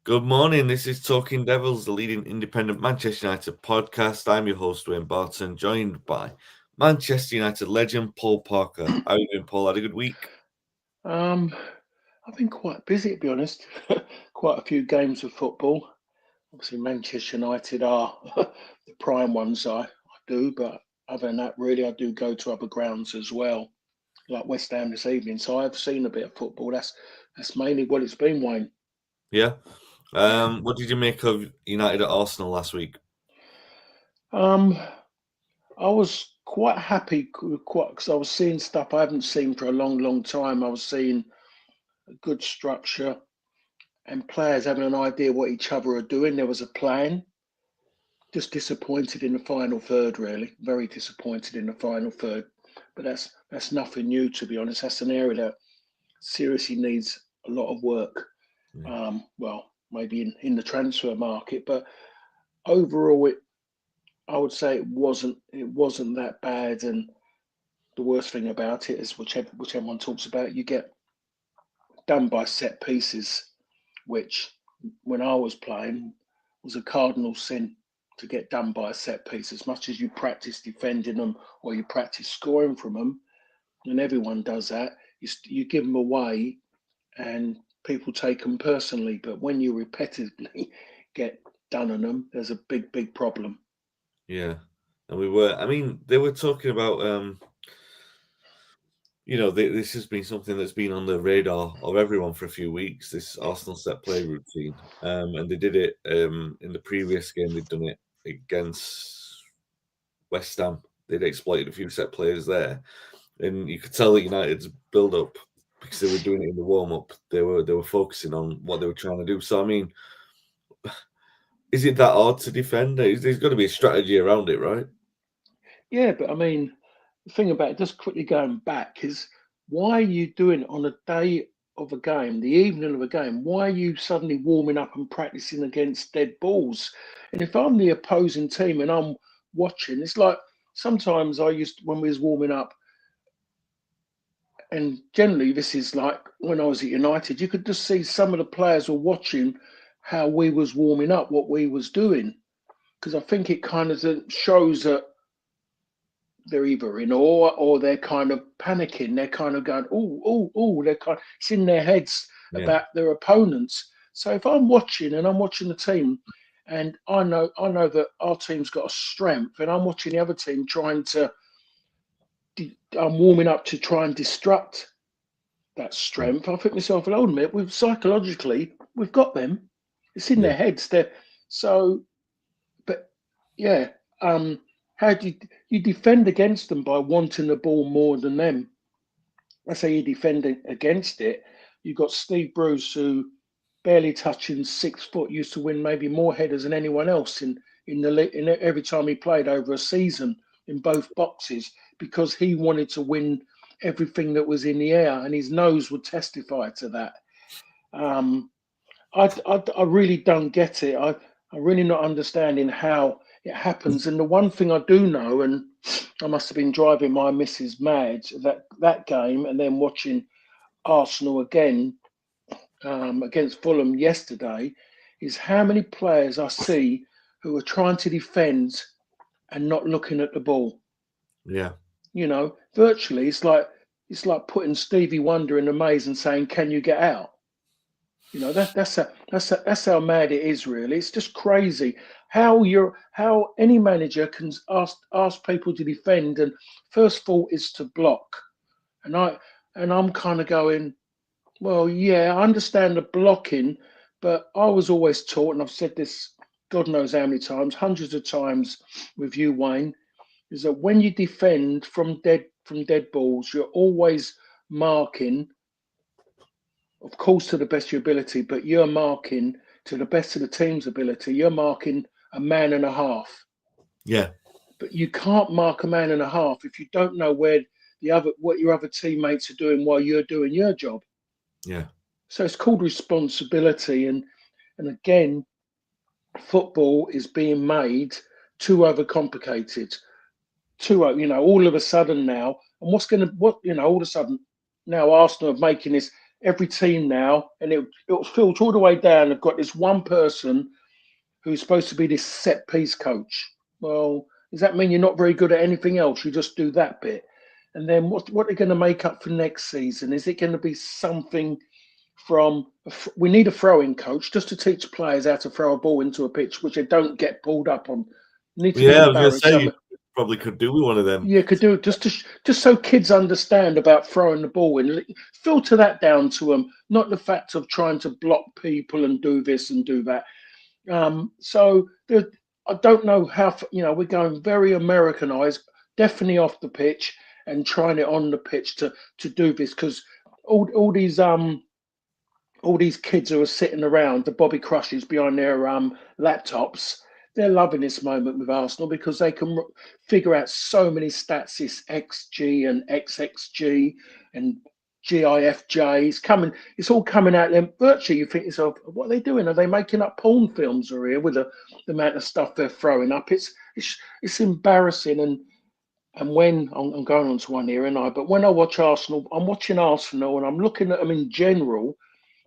Good morning. This is Talking Devils, the leading independent Manchester United podcast. I'm your host, Wayne Barton, joined by Manchester United legend Paul Parker. How are you doing, Paul? Had a good week? Um, I've been quite busy, to be honest. Quite a few games of football. Obviously, Manchester United are the prime ones I do, but other than that, really, I do go to other grounds as well, like West Ham this evening. So I've seen a bit of football. That's mainly what it's been, Wayne. Yeah. What did you make of United at Arsenal last week? Um, I was quite happy, quite because I was seeing stuff I haven't seen for a long, long time. I was seeing a good structure and players having an idea what each other are doing. There was a plan. Just disappointed in the final third, really. Very disappointed in the final third. But that's nothing new, to be honest. That's an area that seriously needs a lot of work. Yeah. Well, maybe in the transfer market, but overall, I would say it wasn't that bad. And the worst thing about it is whichever one talks about, you get done by set pieces, which when I was playing was a cardinal sin to get done by a set piece. As much as you practice defending them or you practice scoring from them, and everyone does that, you give them away and people take them personally. But when you repetitively get done on them, there's a big, big problem. Yeah. And they were talking about, this has been something that's been on the radar of everyone for a few weeks, this Arsenal set play routine. And they did it in the previous game, they'd done it against West Ham. They'd exploited a few set players there. And you could tell that United's build up because they were doing it in the warm up. They were focusing on what they were trying to do. So I mean, is it that hard to defend? There's got to be a strategy around it, right? Yeah, but I mean, the thing about it, just quickly going back, is why are you doing it on a day of a game, the evening of a game? Why are you suddenly warming up and practicing against dead balls? And if I'm the opposing team and I'm watching, it's like sometimes I used when we was warming up, and generally this is like when I was at United, you could just see some of the players were watching how we was warming up, what we was doing, because I think it kind of shows that they're either in awe or they're kind of panicking. They're kind of going, oh, oh, oh. It's in their heads Yeah, about their opponents. So if I'm watching and I'm watching the team, and I know that our team's got a strength, and I'm watching the other team trying to, I'm warming up to try and destruct that yeah, strength. I think to myself, well, hold a minute, we've got them. It's in yeah, their heads. So, but yeah, how do you defend against them by wanting the ball more than them? That's how you defend against it. You've got Steve Bruce, who barely touching 6 foot, used to win maybe more headers than anyone else in every time he played over a season in both boxes because he wanted to win everything that was in the air, and his nose would testify to that. Um, I really don't get it. I'm really not understanding how it happens. And the one thing I do know, and I must have been driving my missus mad that game, and then watching Arsenal again against Fulham yesterday, is how many players I see who are trying to defend and not looking at the ball. yeah, Virtually, it's like putting Stevie Wonder in a maze and saying, "Can you get out?" That's how mad it is. Really, it's just crazy how any manager can ask people to defend, and first thought is to block. And I'm kind of going, well, yeah, I understand the blocking, but I was always taught, and I've said this God knows how many times, hundreds of times with you, Wayne, is that when you defend from dead balls, you're always marking, of course, to the best of your ability, but you're marking to the best of the team's ability. You're marking a man and a half, yeah, but you can't mark a man and a half if you don't know what your other teammates are doing while you're doing your job. yeah, So it's called responsibility, and again, football is being made too overcomplicated. All of a sudden now, and what all of a sudden now Arsenal are making this. every team now, and it filtered all the way down. They've got this one person who's supposed to be this set piece coach. Well, does that mean you're not very good at anything else? You just do that bit. And then what are they going to make up for next season? Is it going to be something from we need a throwing coach just to teach players how to throw a ball into a pitch, which they don't get pulled up on. Need to be Yeah, I was going to encouraged. say you probably could do with one of them. Yeah, could do it just so kids understand about throwing the ball and filter that down to them, not the fact of trying to block people and do this and do that. So I don't know how we're going very Americanized, definitely off the pitch and trying it on the pitch to do this because all these kids who are sitting around the Bobby Crushes behind their laptops, they're loving this moment with Arsenal because they can figure out so many stats, this XG and XXG and GIFJ. It's all coming out there. Virtually, you think to yourself, what are they doing? Are they making up porn films or here with the amount of stuff they're throwing up? It's embarrassing. And when I'm going on to one here, but when I watch Arsenal, I'm watching Arsenal and I'm looking at them in general.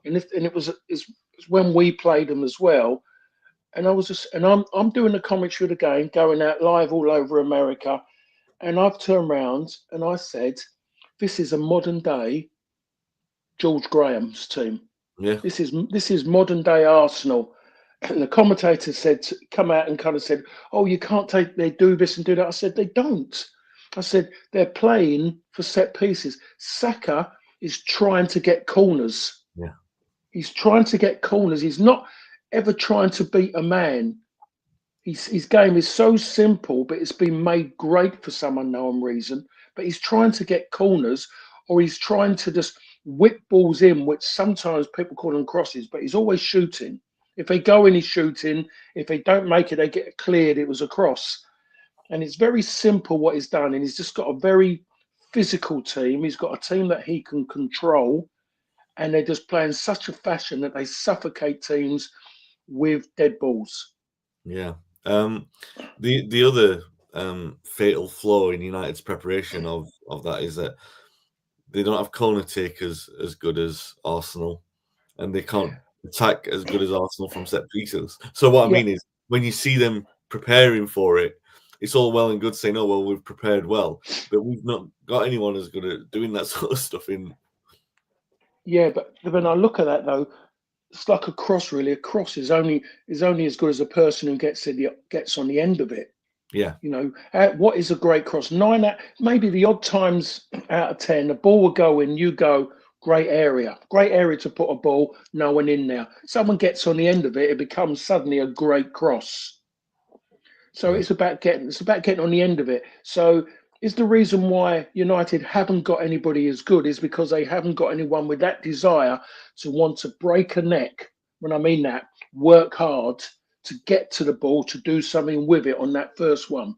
And it was when we played them as well, and I'm doing the commentary of the game, going out live all over America, and I've turned around and I said, "This is a modern day George Graham's team. Yeah, This is modern day Arsenal." And the commentator come out and kind of said, "Oh, you can't take they do this and do that." I said, "They don't." I said, "They're playing for set pieces. Saka is trying to get corners." yeah, He's trying to get corners. He's not ever trying to beat a man. His game is so simple, but it's been made great for some unknown reason. But he's trying to get corners, or he's trying to just whip balls in, which sometimes people call them crosses, but he's always shooting. If they go in, he's shooting. If they don't make it, they get cleared. It was a cross. And it's very simple what he's done. And he's just got a very physical team. He's got a team that he can control. And they're just playing such a fashion that they suffocate teams with dead balls. yeah. The other fatal flaw in United's preparation of that is that they don't have corner takers as good as Arsenal, and they can't attack as good as Arsenal from set pieces. So what I mean is, when you see them preparing for it, it's all well and good saying, "Oh well, we've prepared well," but we've not got anyone as good at doing that sort of stuff in. Yeah, but when I look at that though, it's like a cross. Really, a cross is only as good as a person who gets on the end of it. Yeah. What is a great cross? Maybe the odd times out of 10, the ball will go in. You go, great area to put a ball. No one in there. Someone gets on the end of it. It becomes suddenly a great cross. So it's about getting on the end of it. So is the reason why United haven't got anybody as good is because they haven't got anyone with that desire to want to break a neck. When I mean that, work hard to get to the ball, to do something with it on that first one.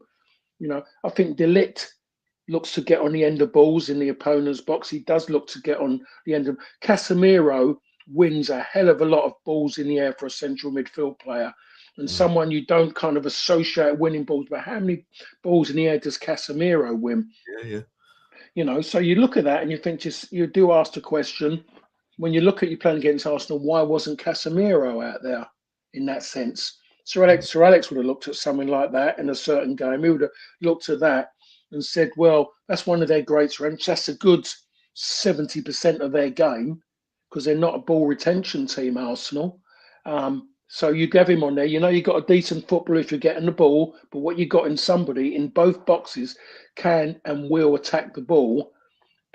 I think De Ligt looks to get on the end of balls in the opponent's box. He does look to get on the end of Casemiro wins a hell of a lot of balls in the air for a central midfield player. And someone you don't kind of associate winning balls, but how many balls in the air does Casemiro win? Yeah. So you look at that and you think you do ask the question, when you look at you playing against Arsenal, why wasn't Casemiro out there in that sense? Sir Alex would have looked at something like that in a certain game. He would have looked at that and said, well, that's one of their great strengths. That's a good 70% of their game because they're not a ball retention team, Arsenal. So you'd have him on there. You've got a decent footballer if you're getting the ball, but what you got in somebody in both boxes can and will attack the ball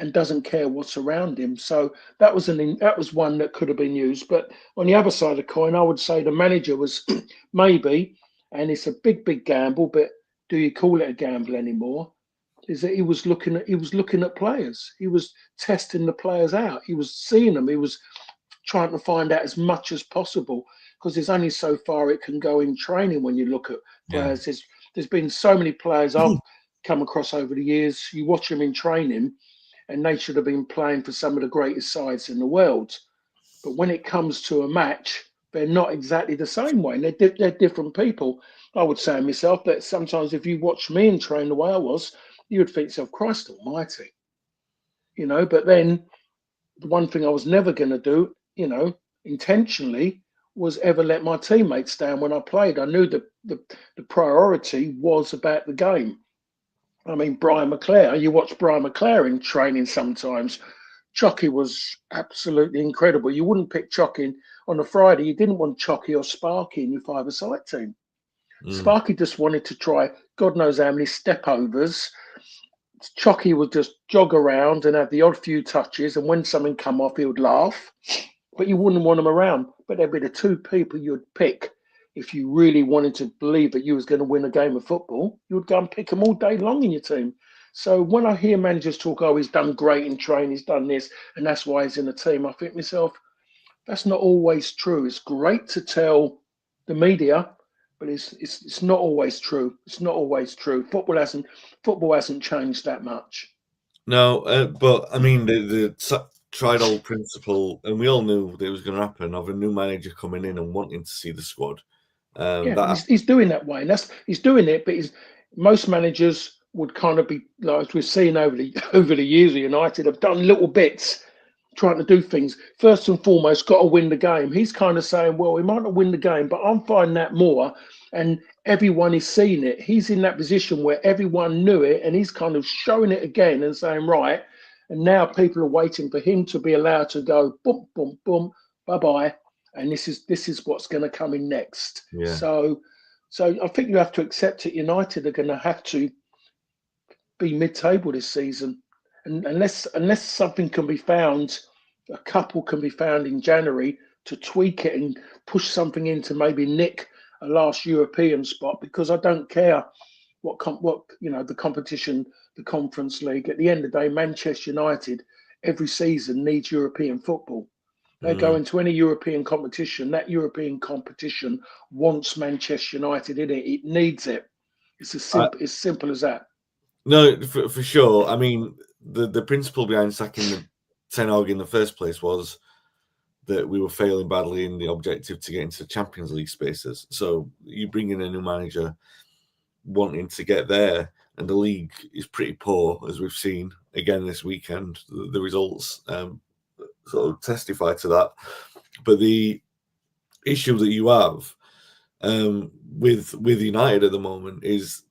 and doesn't care what's around him. So that was one that could have been used. But on the other side of the coin, I would say the manager was maybe, and it's a big gamble, but do you call it a gamble anymore? Is that he was looking at players. He was testing the players out. He was seeing them. He was trying to find out as much as possible because there's only so far it can go in training when you look at players. Yeah. There's been so many players I've come across over the years. You watch them in training and they should have been playing for some of the greatest sides in the world. But when it comes to a match, they're not exactly the same way. And they're different people. I would say myself that sometimes if you watch me and train the way I was, you would think yourself, Christ almighty. But then the one thing I was never going to do, intentionally, was ever let my teammates down when I played. I knew the priority was about the game. I mean, Brian McClare, you watch Brian McClare in training sometimes. Chucky was absolutely incredible. You wouldn't pick Chucky on a Friday. You didn't want Chucky or Sparky in your five-a-side team. Sparky just wanted to try God knows how many step-overs. Chucky would just jog around and have the odd few touches, and when something come off, he would laugh. But you wouldn't want them around. But they'd be the two people you'd pick if you really wanted to believe that you was going to win a game of football. You would go and pick them all day long in your team. So when I hear managers talk, oh, he's done great in training, he's done this, and that's why he's in the team, I think to myself, that's not always true. It's great to tell the media, but it's not always true. It's not always true. Football hasn't changed that much. No, but I mean the tried old principle, and we all knew that it was going to happen, of a new manager coming in and wanting to see the squad. Yeah, and That he's doing that way, and he's doing it. But most managers would kind of be like we've seen over the over the years. United have done little bits, trying to do things. First and foremost, got to win the game. He's kind of saying, well, we might not win the game, but I'm finding that more, and everyone is seeing it. He's in that position where everyone knew it, and he's kind of showing it again and saying, right. And now people are waiting for him to be allowed to go, boom, boom, boom, bye bye. And this is what's going to come in next. yeah. So I think you have to accept it. United are going to have to be mid-table this season, and unless something can be found, a couple can be found in January to tweak it and push something in to maybe nick a last European spot. Because I don't care what the competition, the Conference League. At the end of the day, Manchester United every season needs European football. They go into any European competition. That European competition wants Manchester United in it. It needs it. It's as simple as that. No, for sure. I mean, the principle behind sacking the Ten Hag in the first place was that we were failing badly in the objective to get into the Champions League spaces. So you bring in a new manager wanting to get there, and the league is pretty poor, as we've seen again this weekend. The results sort of testify to that. But the issue that you have with United at the moment is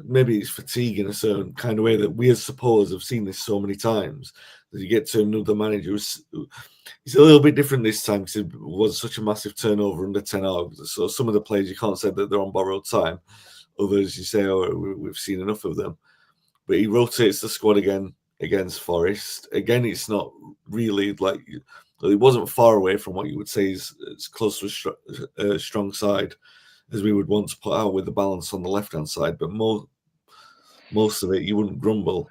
maybe it's fatigue in a certain kind of way that we as supporters have seen this so many times that you get to another manager. It's a little bit different this time because it was such a massive turnover under Ten Hag. So some of the players, you can't say that they're on borrowed time. Others, you say, oh, we've seen enough of them. But he rotates the squad again against Forest. Again, it's not really like it wasn't far away from what you would say is close to a strong side as we would want to put out with the balance on the left-hand side. But most of it, you wouldn't grumble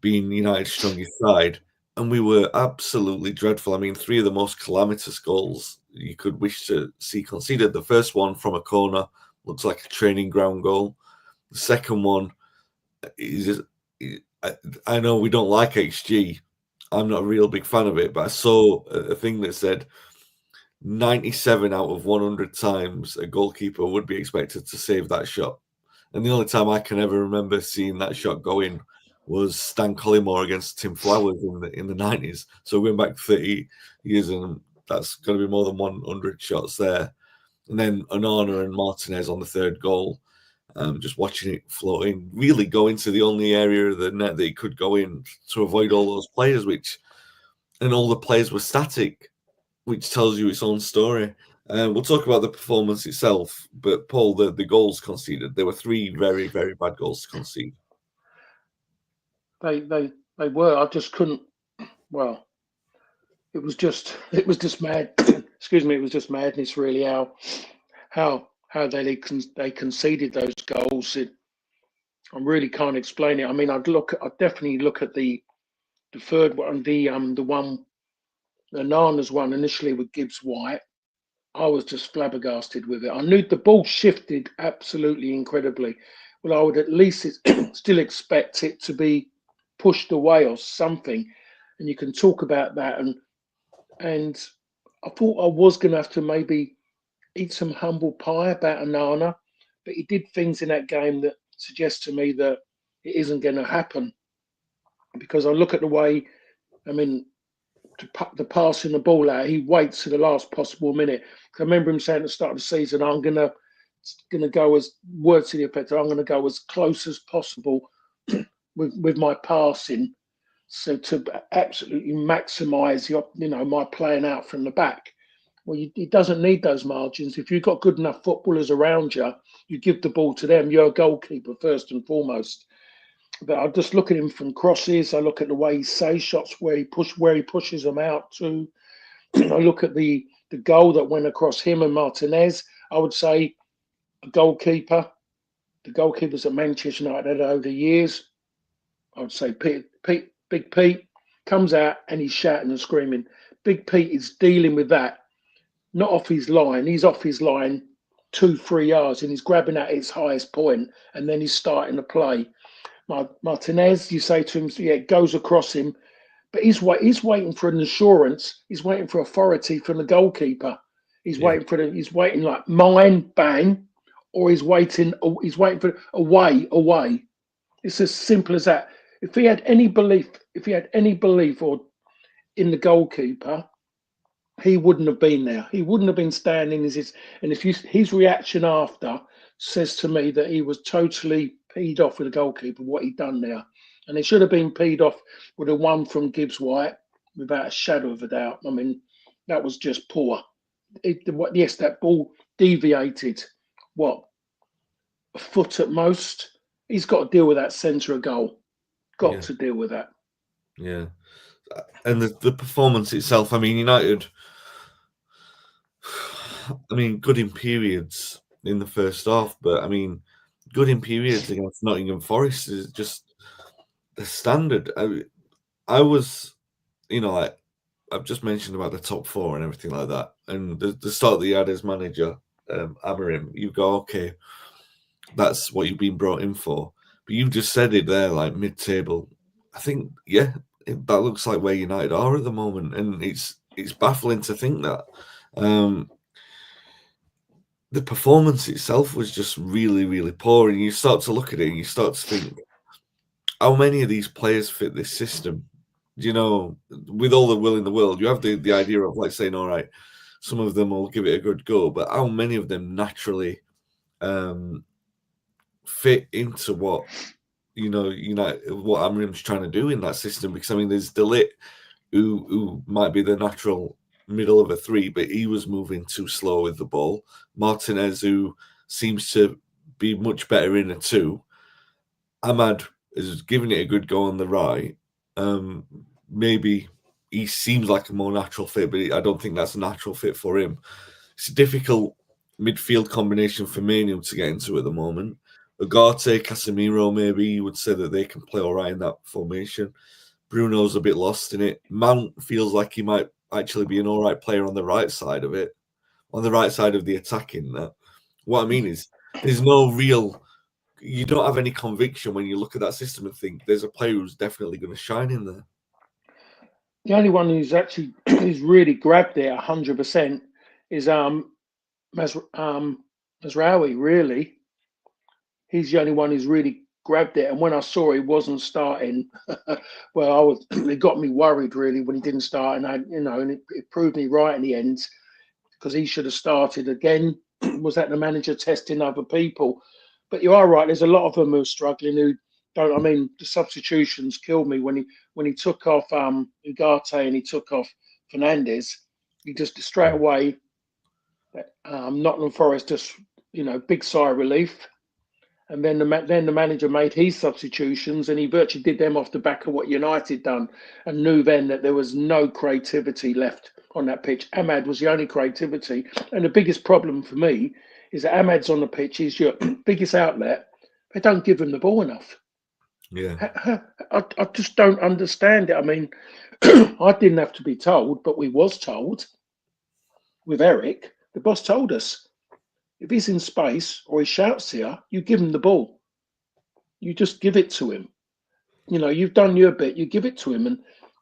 being United's strongest side. And we were absolutely dreadful. I mean, 3 of the most calamitous goals you could wish to see conceded. The first one from a corner looks like a training ground goal. The second one is, I know we don't like XG. I'm not a real big fan of it, but I saw a thing that said 97 out of 100 times a goalkeeper would be expected to save that shot. And the only time I can ever remember seeing that shot go in was Stan Collymore against Tim Flowers in the 90s. So going back 30 years, and that's going to be more than 100 shots there. And then Onana and Martinez on the third goal. Just watching it float in, really go into the only area of the net that it could go in to avoid all those players, and all the players were static, which tells you its own story. We'll talk about the performance itself, but Paul, the goals conceded, there were 3 very, very bad goals to concede. They were. I just couldn't. Well, it was just mad. Excuse me. It was just madness, really. How they conceded those goals. I really can't explain it. I mean, I'd definitely look at the third one, the one, the Nana's one initially with Gibbs White. I was just flabbergasted with it. I knew the ball shifted absolutely incredibly. Well, I would at least still expect it to be pushed away or something. And you can talk about that. And I thought I was going to have to maybe eat some humble pie about Onana, but he did things in that game that suggest to me that it isn't going to happen. Because I look at the way, I mean, to passing the ball out, he waits to the last possible minute. I remember him saying at the start of the season, "I'm gonna go as word to the effect, I'm gonna go as close as possible with my passing, so to absolutely maximise my playing out from the back." Well, he doesn't need those margins. If you've got good enough footballers around you, you give the ball to them. You're a goalkeeper first and foremost. But I just look at him from crosses. I look at the way he saves shots, where he pushes them out to. I look at the goal that went across him and Martinez. I would say a goalkeeper. The goalkeepers at Manchester United over the years, I would say Big Pete comes out and he's shouting and screaming. Big Pete is dealing with that, not off his line. He's off his line 2-3 yards and he's grabbing at its highest point and then he's starting to play. Martinez, you say to him, yeah, it goes across him, but he's waiting for an assurance. He's waiting for authority from the goalkeeper. He's waiting like mine, bang, or he's waiting for away. It's as simple as that. If he had any belief, or in the goalkeeper, he wouldn't have been there. He wouldn't have been standing and if his reaction after says to me that he was totally peed off with the goalkeeper, what he'd done there. And he should have been peed off with a one from Gibbs White, without a shadow of a doubt. I mean, that was just poor. Yes, that ball deviated, a foot at most. He's got to deal with that centre of goal. Got to deal with that. Yeah. And the performance itself, I mean, United, good in periods in the first half, but I mean, good in periods against Nottingham Forest is just the standard. I was, I've just mentioned about the top four and everything like that. And the start that he had as manager, Amorim, you go, okay, that's what you've been brought in for. But you've just said it there, like mid-table. I think, that looks like where United are at the moment. And it's baffling to think that. The performance itself was just really, really poor. And you start to look at it and you start to think, how many of these players fit this system? With all the will in the world, you have the idea of like saying, all right, some of them will give it a good go, but how many of them naturally fit into what what Amorim's trying to do in that system? Because I mean, there's Delit, who might be the natural middle of a three, but he was moving too slow with the ball. Martinez, who seems to be much better in a two. Ahmad is giving it a good go on the right. Maybe he seems like a more natural fit, but I don't think that's a natural fit for him. It's a difficult midfield combination for Manu to get into at the moment. Ugarte, Casemiro, maybe you would say that they can play all right in that formation. Bruno's a bit lost in it. Mount feels like he might actually be an all right player on the right side of it, on the right side of the attacking. What I mean is, there's no real. You don't have any conviction when you look at that system and think there's a player who's definitely going to shine in there. The only one who's actually who's really grabbed it 100% is Mazraoui. Really, he's the only one who's really grabbed it. And when I saw he wasn't starting, well, it got me worried really when he didn't start, and it proved me right in the end, because he should have started again. Was that the manager testing other people? But you are right. There's a lot of them who are struggling who don't. I mean, the substitutions killed me when he took off Ugarte and he took off Fernandes. He just straight away. Nottingham Forest just big sigh of relief, and then the manager made his substitutions and he virtually did them off the back of what United done, and knew then that there was no creativity left on that pitch. Ahmad was the only creativity, and the biggest problem for me is that Ahmad's on the pitch. He's your biggest outlet. They don't give him the ball enough. Yeah, I just don't understand it. I mean, I didn't have to be told, but we was told with Eric. The boss told us, if he's in space or he shouts here, you give him the ball. You just give it to him. You've done your bit. You give it to him and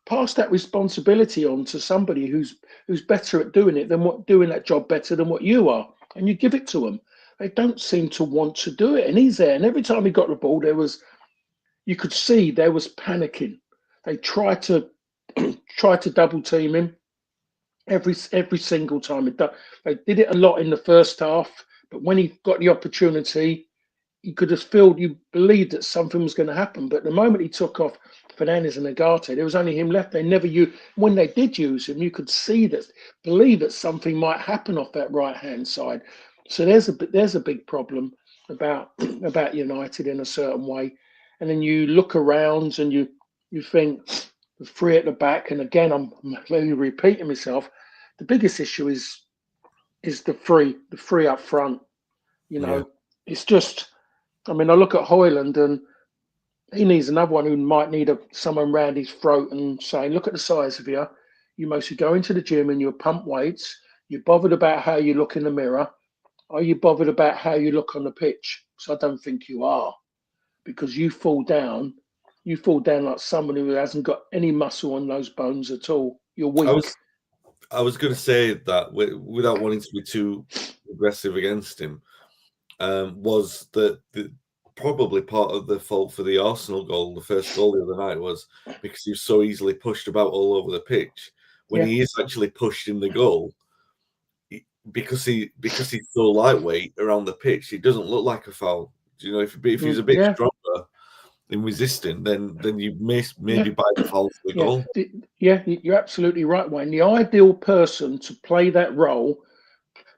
pass that responsibility on to somebody who's better at doing it doing that job better than what you are. And you give it to them. They don't seem to want to do it. And he's there. And every time he got the ball, you could see there was panicking. They tried to tried to double team him every single time. They did it a lot in the first half, but when he got the opportunity, you could just feel, you believed that something was going to happen. But the moment he took off Fernandes and Agate, there was only him left. They never used. When they did use him, you could see that, believe that something might happen off that right hand side. So there's a big problem about about United in a certain way. And then you look around and you think the three at the back. And again, I'm maybe repeating myself. The biggest issue is the three up front. You Yeah. know, it's just. I mean, I look at Hoyland and he needs another one who might need someone round his throat and saying, look at the size of you. You mostly go into the gym and you pump weights. You're bothered about how you look in the mirror. Are you bothered about how you look on the pitch? So I don't think you are, because you fall down like someone who hasn't got any muscle on those bones at all. You're weak. I was going to say that without wanting to be too aggressive against him, was that probably part of the fault for the Arsenal goal, the first goal the other night, was because he was so easily pushed about all over the pitch. When he is actually pushed in the goal, because he's so lightweight around the pitch, it doesn't look like a foul. You know, if he's a bit stronger in resisting, then you maybe buy the foul for the goal. You're absolutely right, Wayne. The ideal person to play that role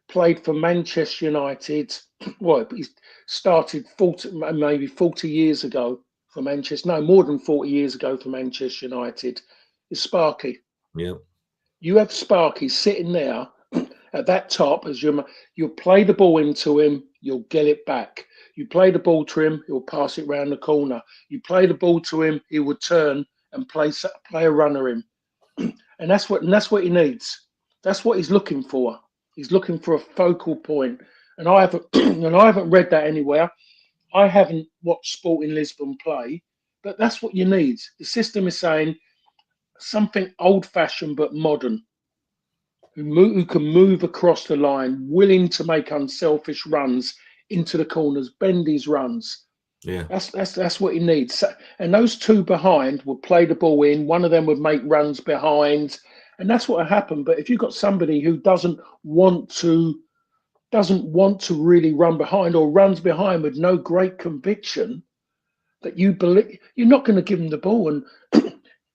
played for Manchester United. Well, he started 40 years ago for Manchester. No, more than 40 years ago for Manchester United. Is Sparky. Yeah. You have Sparky sitting there at that top as you'll play the ball into him, you'll get it back. You play the ball to him, he'll pass it round the corner. You play the ball to him, he will turn and play a runner in. And that's what he needs. That's what he's looking for. He's looking for a focal point. And I haven't read that anywhere. I haven't watched Sporting Lisbon play, but that's what you need. The system is saying something old-fashioned but modern, who can move across the line, willing to make unselfish runs into the corners, bend his runs. Yeah, that's what he needs. And those two behind would play the ball in. One of them would make runs behind, and that's what happened. But if you've got somebody who doesn't want to really run behind, or runs behind with no great conviction that you believe, you're not going to give him the ball. And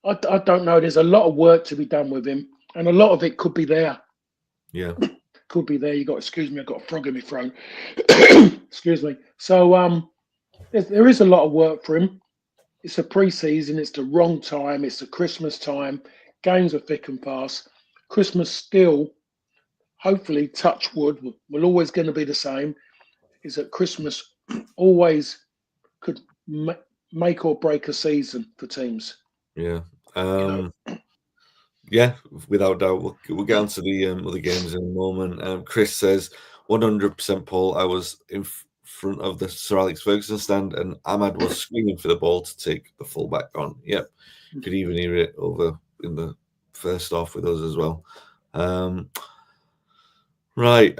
I don't know. There's a lot of work to be done with him, and a lot of it could be there. Yeah, could be there. Excuse me, I've got a frog in my throat. Excuse me. So there is a lot of work for him. It's a pre-season. It's the wrong time. It's the Christmas time. Games are thick and fast. Christmas still, hopefully, touch wood, will always going to be the same. Is that Christmas always could make or break a season for teams. Yeah. Yeah, without doubt. We'll get on to the other games in a moment. Chris says, 100% Paul, I was in front of the Sir Alex Ferguson stand and Ahmad was screaming for the ball to take the fullback on. Yep. Could even hear it over in the first half with us as well. Right.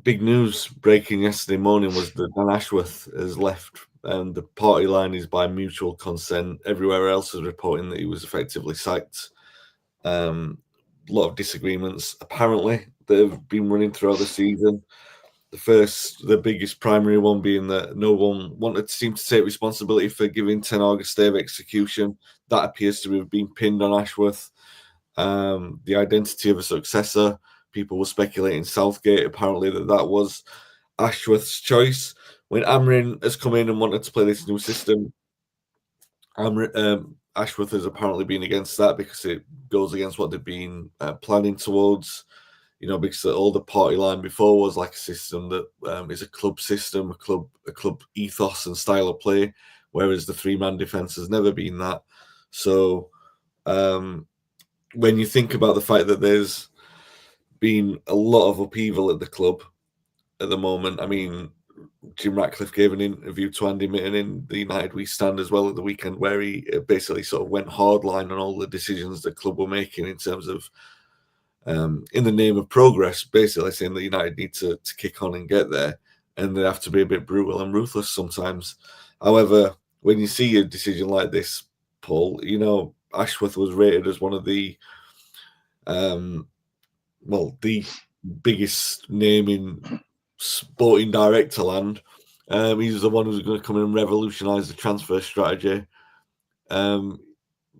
Big news breaking yesterday morning was that Dan Ashworth has left, and the party line is by mutual consent. Everywhere else is reporting that he was effectively sacked. A lot of disagreements apparently that have been running throughout the season. The biggest primary one being that no one wanted to seem to take responsibility for giving Ten August Day of execution. That appears to have been pinned on Ashworth. The identity of a successor, people were speculating Southgate. Apparently that was Ashworth's choice. When Amorim has come in and wanted to play this new system, Ashworth has apparently been against that because it goes against what they've been planning towards. You know, because all the party line before was like a system that is a club system, a club ethos and style of play, whereas the three-man defence has never been that. So when you think about the fact that there's been a lot of upheaval at the club at the moment, I mean, Jim Ratcliffe gave an interview to Andy Mitten in the United We Stand as well at the weekend, where he basically sort of went hardline on all the decisions the club were making in terms of, in the name of progress, basically saying that United need to kick on and get there, and they have to be a bit brutal and ruthless sometimes. However, when you see a decision like this, Paul, you know, Ashworth was rated as one of the the biggest name in sporting director land. He's the one who's going to come in and revolutionise the transfer strategy.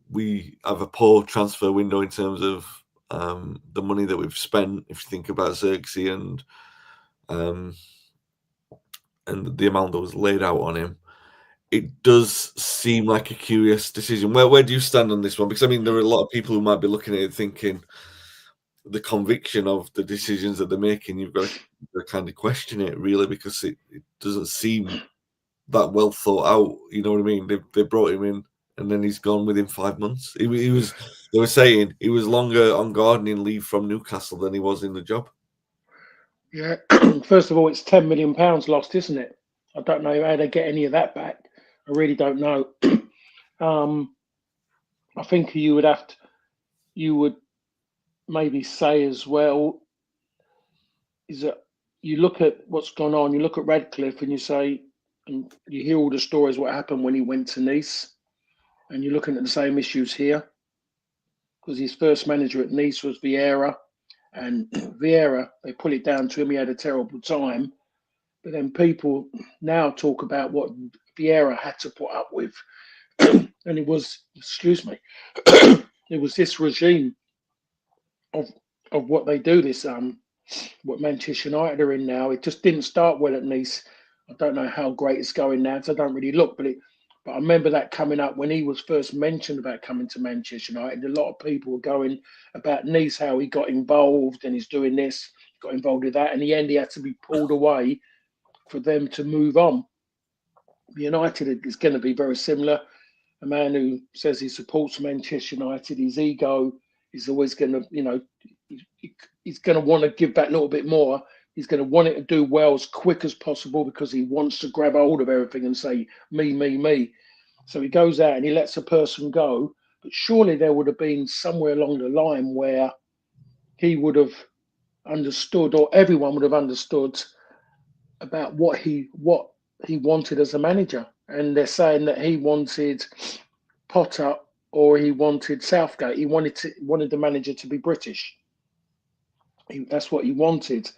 We have a poor transfer window in terms of the money that we've spent. If you think about Xerxes and the amount that was laid out on him, it does seem like a curious decision. Where do you stand on this one? Because I mean, there are a lot of people who might be looking at it thinking the conviction of the decisions that they're making. You've got to kind of question it, really, because it doesn't seem that well thought out. You know what I mean? They brought him in, and then he's gone within 5 months. He was. They were saying he was longer on gardening leave from Newcastle than he was in the job. Yeah. First of all, it's £10 million lost, isn't it? I don't know how they get any of that back. I really don't know. I think you would maybe say as well is that you look at what's gone on. You look at Radcliffe and you say, and you hear all the stories what happened when he went to Nice, and you're looking at the same issues here because his first manager at Nice was Vieira, and Vieira, they put it down to him. He had a terrible time, but then people now talk about what Vieira had to put up with, and it was, it was this regime of what they do. This what Manchester United are in now. It just didn't start well at Nice. I don't know how great it's going now, because I don't really look, but I remember that coming up when he was first mentioned about coming to Manchester United. A lot of people were going about Nice, how he got involved and he's doing this, got involved with that. In the end, he had to be pulled away for them to move on. United is going to be very similar. A man who says he supports Manchester United, his ego is always going to, he's going to want to give that little bit more. He's going to want it to do well as quick as possible because he wants to grab hold of everything and say, me, me, me. So he goes out and he lets a person go. But surely there would have been somewhere along the line where he would have understood, or everyone would have understood about what he wanted as a manager. And they're saying that he wanted Potter or he wanted Southgate. He wanted the manager to be British. That's what he wanted.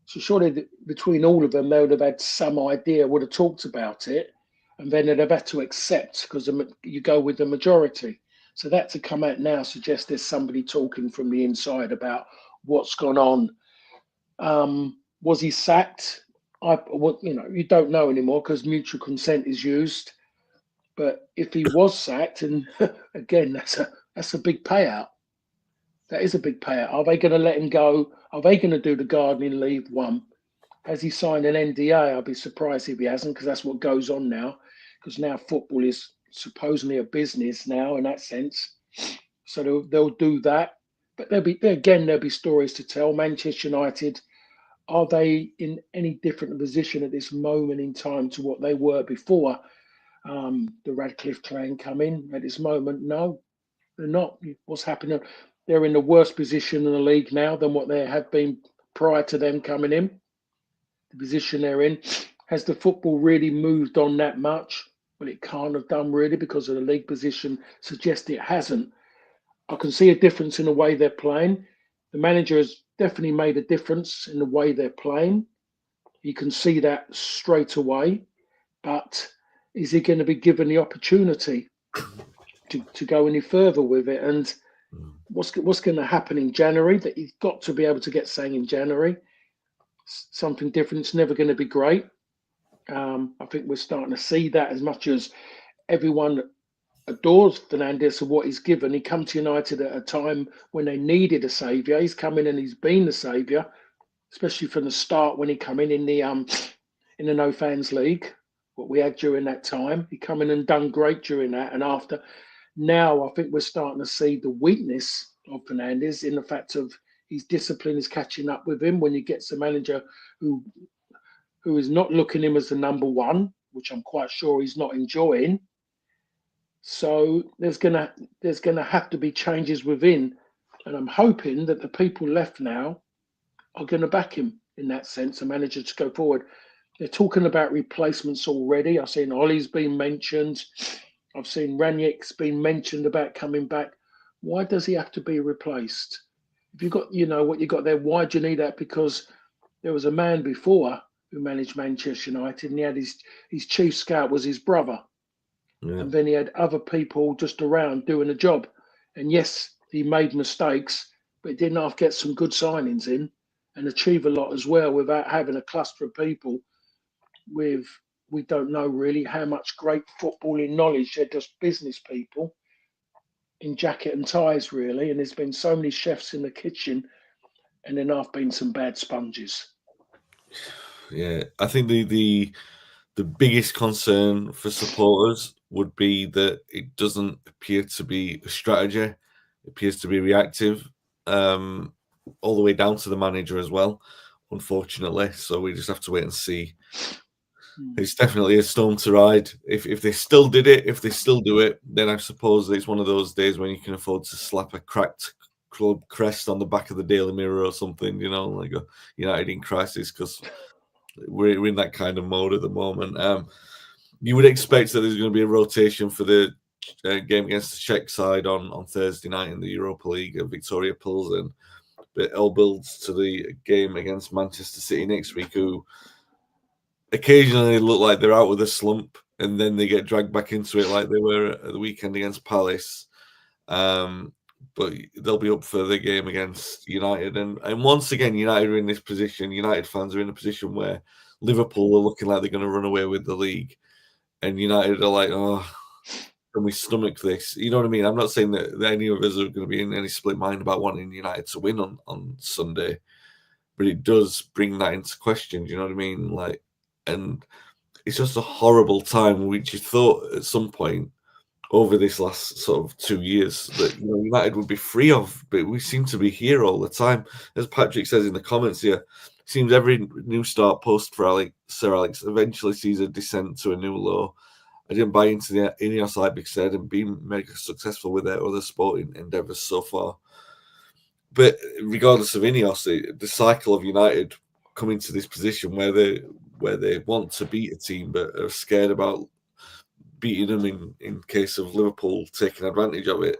So surely between all of them, they would have had some idea, would have talked about it, and then they'd have had to accept because you go with the majority. So that to come out now suggests there's somebody talking from the inside about what's gone on. Was he sacked? You don't know anymore because mutual consent is used. But if he was sacked, and again, that's a big payout. That is a big payout. Are they going to let him go? Are they going to do the gardening leave one? Has he signed an NDA? I'd be surprised if he hasn't, because that's what goes on now. Because now football is supposedly a business now in that sense. So they'll do that. But there'll be stories to tell. Manchester United, are they in any different position at this moment in time to what they were before the Radcliffe clan come in? At this moment, no, they're not. What's happening? They're in the worst position in the league now than what they have been prior to them coming in. The position they're in. Has the football really moved on that much? Well, it can't have done really because of the league position suggests it hasn't. I can see a difference in the way they're playing. The manager has definitely made a difference in the way they're playing. You can see that straight away. But is he going to be given the opportunity to go any further with it? And what's going to happen in January? That he's got to be able to get saying in January something different. It's never going to be great. I think we're starting to see that as much as everyone adores Fernandes and what he's given. He come to United at a time when they needed a saviour. He's come in and he's been the saviour, especially from the start when he come in the No Fans League. What we had during that time, he come in and done great during that. And after, now I think we're starting to see the weakness of Fernandes in the fact of his discipline is catching up with him when he gets a manager who is not looking him as the number one, which I'm quite sure he's not enjoying. So there's gonna have to be changes within, and I'm hoping that the people left now are going to back him in that sense, a manager to go forward. They're talking about replacements already. I've seen Ollie's been mentioned. I've seen Ranić's been mentioned about coming back. Why does he have to be replaced? If you got, what you got there, why do you need that? Because there was a man before who managed Manchester United, and he had his chief scout was his brother, and then he had other people just around doing the job. And yes, he made mistakes, but he didn't half get some good signings in and achieve a lot as well without having a cluster of people with we don't know really how much great footballing knowledge. They're just business people in jacket and ties, really. And there's been so many chefs in the kitchen, and then I've been some bad sponges. Yeah, I think the biggest concern for supporters would be that it doesn't appear to be a strategy. It appears to be reactive, all the way down to the manager as well, unfortunately. So we just have to wait and see. It's definitely a storm to ride. If they still did it, if they still do it, then I suppose it's one of those days when you can afford to slap a cracked club crest on the back of the Daily Mirror or something, like a United in crisis, because we're in that kind of mode at the moment. You would expect that there's going to be a rotation for the game against the Czech side on Thursday night in the Europa League. Victoria pulls in, but it all builds to the game against Manchester City next week, who occasionally look like they're out with a slump, and then they get dragged back into it like they were at the weekend against Palace. But they'll be up for the game against United. And once again, United are in this position. United fans are in a position where Liverpool are looking like they're going to run away with the league. And United are like, oh, can we stomach this? You know what I mean? I'm not saying that any of us are going to be in any split mind about wanting United to win on Sunday. But it does bring that into question. Do you know what I mean? And it's just a horrible time, which you thought at some point over this last sort of 2 years that United would be free of, but we seem to be here all the time. As Patrick says in the comments here, it seems every new start post for Sir Alex eventually sees a descent to a new low. I didn't buy into the Ineos hype because they hadn't been mega successful with their other sporting endeavours so far. But regardless of Ineos, the cycle of United coming to this position where they want to beat a team but are scared about beating them in case of Liverpool taking advantage of it.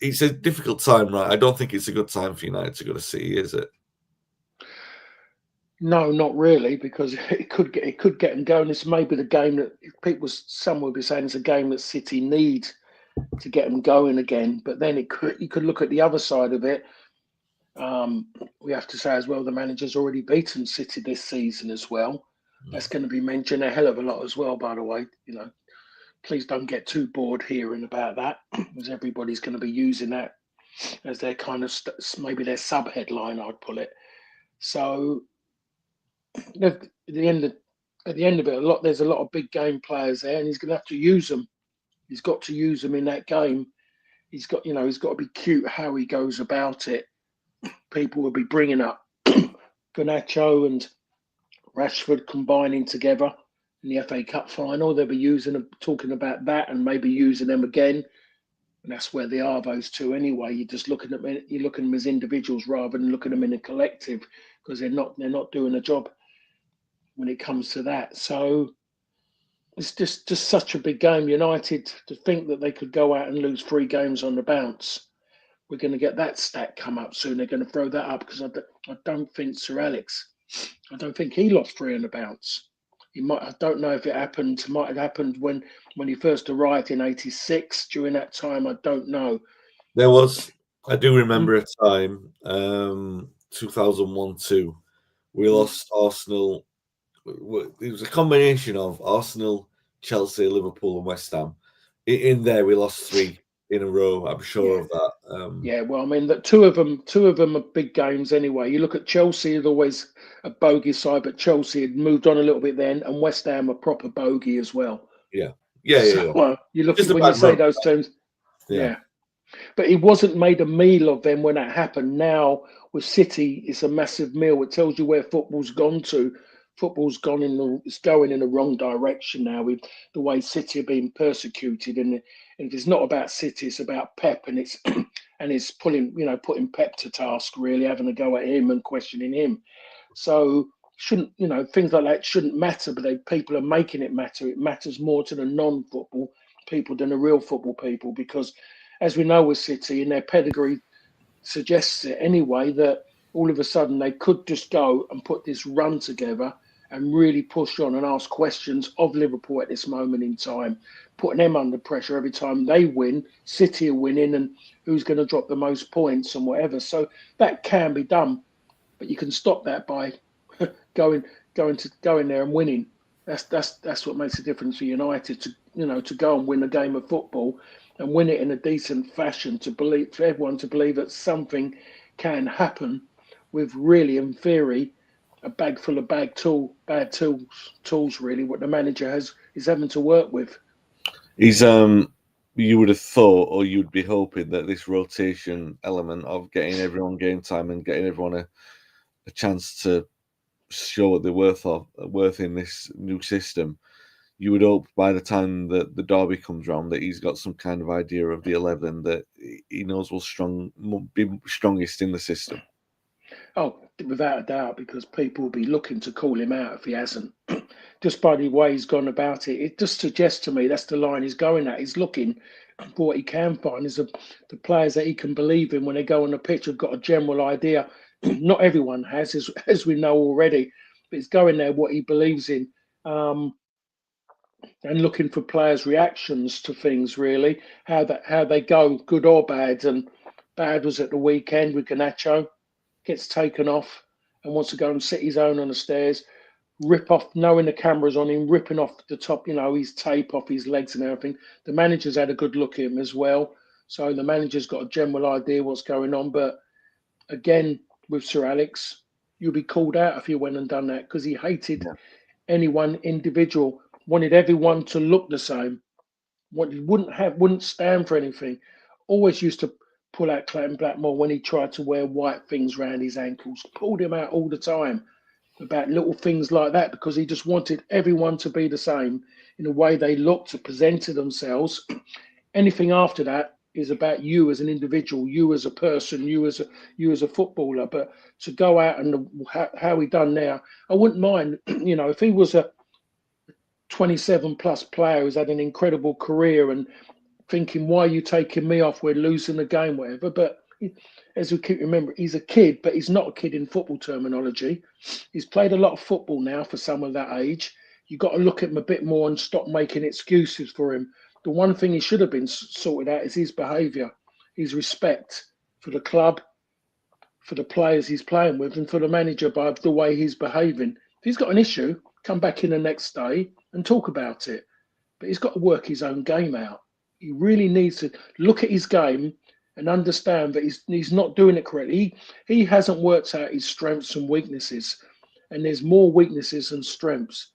It's a difficult time, right? I don't think it's a good time for United to go to City, is it? No, not really, because it could get them going. This may be the game that some will be saying it's a game that City need to get them going again. But then you could look at the other side of it. We have to say as well, the manager's already beaten City this season as well. That's going to be mentioned a hell of a lot as well, by the way. Please don't get too bored hearing about that, because everybody's going to be using that as their kind of maybe their sub headline, I'd pull it. So at the end of it, there's a lot of big game players there, and he's going to have to use them. He's got to use them in that game. He's got to be cute how he goes about it. People will be bringing up Garnacho and Rashford combining together in the FA Cup final. They'll be talking about that and maybe using them again. And that's where they are, those two anyway. You're just looking at them as individuals rather than looking at them in a collective, because they're not doing a job when it comes to that. So it's just such a big game. United, to think that they could go out and lose 3 games on the bounce. We're going to get that stat come up soon. They're going to throw that up, because I don't think Sir Alex, I don't think he lost 3 on the bounce. I don't know if it happened. It might have happened when he first arrived in '86. During that time, I don't know. There was, I do remember a time, 2001-2. We lost Arsenal. It was a combination of Arsenal, Chelsea, Liverpool, and West Ham. In there, we lost 3 in a row. I'm sure of that. Yeah, well, I mean, that two of them are big games anyway. You look at Chelsea, had always a bogey side, but Chelsea had moved on a little bit then, and West Ham a proper bogey as well. Yeah. You look at when you say those terms. Yeah. But he wasn't made a meal of them when that happened. Now with City, it's a massive meal. It tells you where football's gone to. Football's it's going in the wrong direction now with the way City are being persecuted. And if it's not about City, it's about Pep, and it's putting Pep to task, really, having a go at him and questioning him. So shouldn't, things like that shouldn't matter, but people are making it matter. It matters more to the non-football people than the real football people, because as we know with City, and their pedigree suggests it anyway, that all of a sudden they could just go and put this run together and really push on and ask questions of Liverpool at this moment in time, putting them under pressure every time they win. City are winning, and who's going to drop the most points and whatever. So that can be done, but you can stop that by going going there and winning. That's what makes a difference for United, to go and win a game of football and win it in a decent fashion, for everyone to believe that something can happen with, really, in theory, a bag full of bad tools really, what the manager is having to work with. He's you would have thought, or you'd be hoping, that this rotation element of getting everyone game time and getting everyone a chance to show what they're worth in this new system, you would hope by the time that the derby comes round that he's got some kind of idea of the 11 that he knows will be strongest in the system. Oh, without a doubt, because people will be looking to call him out if he hasn't. Just by the way he's gone about it, it just suggests to me that's the line he's going at. He's looking for what he can find is the players that he can believe in when they go on the pitch have got a general idea. Not everyone has, as we know already, but he's going there what he believes in, and looking for players' reactions to things, really, how they go, good or bad. And bad was at the weekend with Garnacho, gets taken off and wants to go and sit his own on the stairs, rip off, knowing the camera's on him, ripping off the top, his tape off his legs and everything. The manager's had a good look at him as well. So the manager's got a general idea what's going on. But again, with Sir Alex, you'll be called out if you went and done that, because he hated any one individual, wanted everyone to look the same. What he wouldn't stand for anything. Always used to pull out Clayton Blackmore when he tried to wear white things round his ankles. Pulled him out all the time about little things like that, because he just wanted everyone to be the same in the way they looked, to presented themselves. Anything after that is about you as an individual, you as a person, you as a footballer. But to go out and how he done now, I wouldn't mind. If he was a 27 plus player who's had an incredible career, and thinking, why are you taking me off? We're losing the game, whatever. But as we keep remembering, he's a kid, but he's not a kid in football terminology. He's played a lot of football now for someone that age. You've got to look at him a bit more and stop making excuses for him. The one thing he should have been sorted out is his behaviour, his respect for the club, for the players he's playing with, and for the manager by the way he's behaving. If he's got an issue, come back in the next day and talk about it. But he's got to work his own game out. He really needs to look at his game and understand that he's not doing it correctly. He hasn't worked out his strengths and weaknesses, and there's more weaknesses than strengths.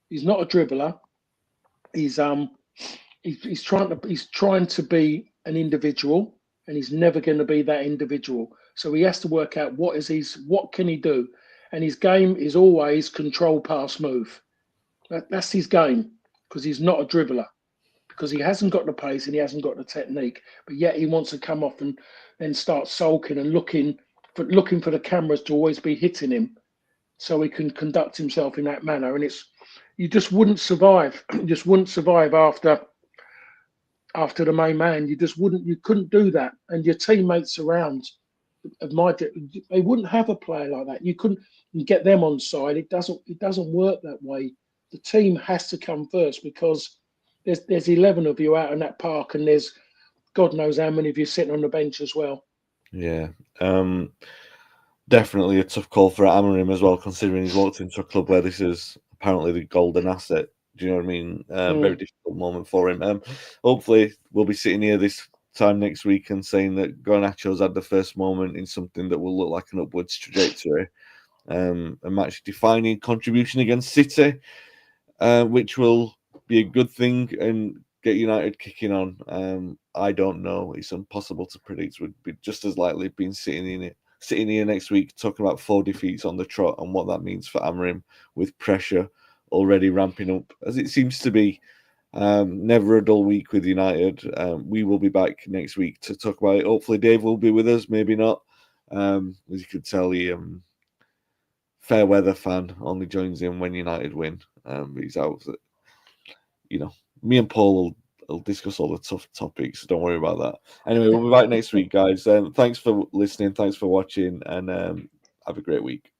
He's not a dribbler. He's trying to be an individual, and he's never going to be that individual. So he has to work out what can he do, and his game is always control, pass, move. That's his game, because he's not a dribbler, because he hasn't got the pace and he hasn't got the technique, but yet he wants to come off and then start sulking and looking for the cameras to always be hitting him, so he can conduct himself in that manner. And you just wouldn't survive. You just wouldn't survive after the main man. You couldn't do that. And your teammates around they wouldn't have a player like that. You couldn't get them on side. It doesn't work that way. The team has to come first, because there's 11 of you out in that park, and there's God knows how many of you sitting on the bench as well. Yeah. Definitely a tough call for Amorim as well, considering he's walked into a club where this is apparently the golden asset. Do you know what I mean? Very difficult moment for him. Hopefully, we'll be sitting here this time next week and saying that Garnacho's had the first moment in something that will look like an upwards trajectory. A match-defining contribution against City, which will be a good thing and get United kicking on. I don't know. It's impossible to predict. Would be just as likely being sitting here next week talking about 4 defeats on the trot and what that means for Amorim, with pressure already ramping up, as it seems to be. Never a dull week with United. We will be back next week to talk about it. Hopefully Dave will be with us, maybe not. As you could tell, he fair weather fan, only joins in when United win. He's out. Me and Paul will discuss all the tough topics, so don't worry about that. Anyway, we'll be back next week, guys. Thanks for listening. Thanks for watching, and have a great week.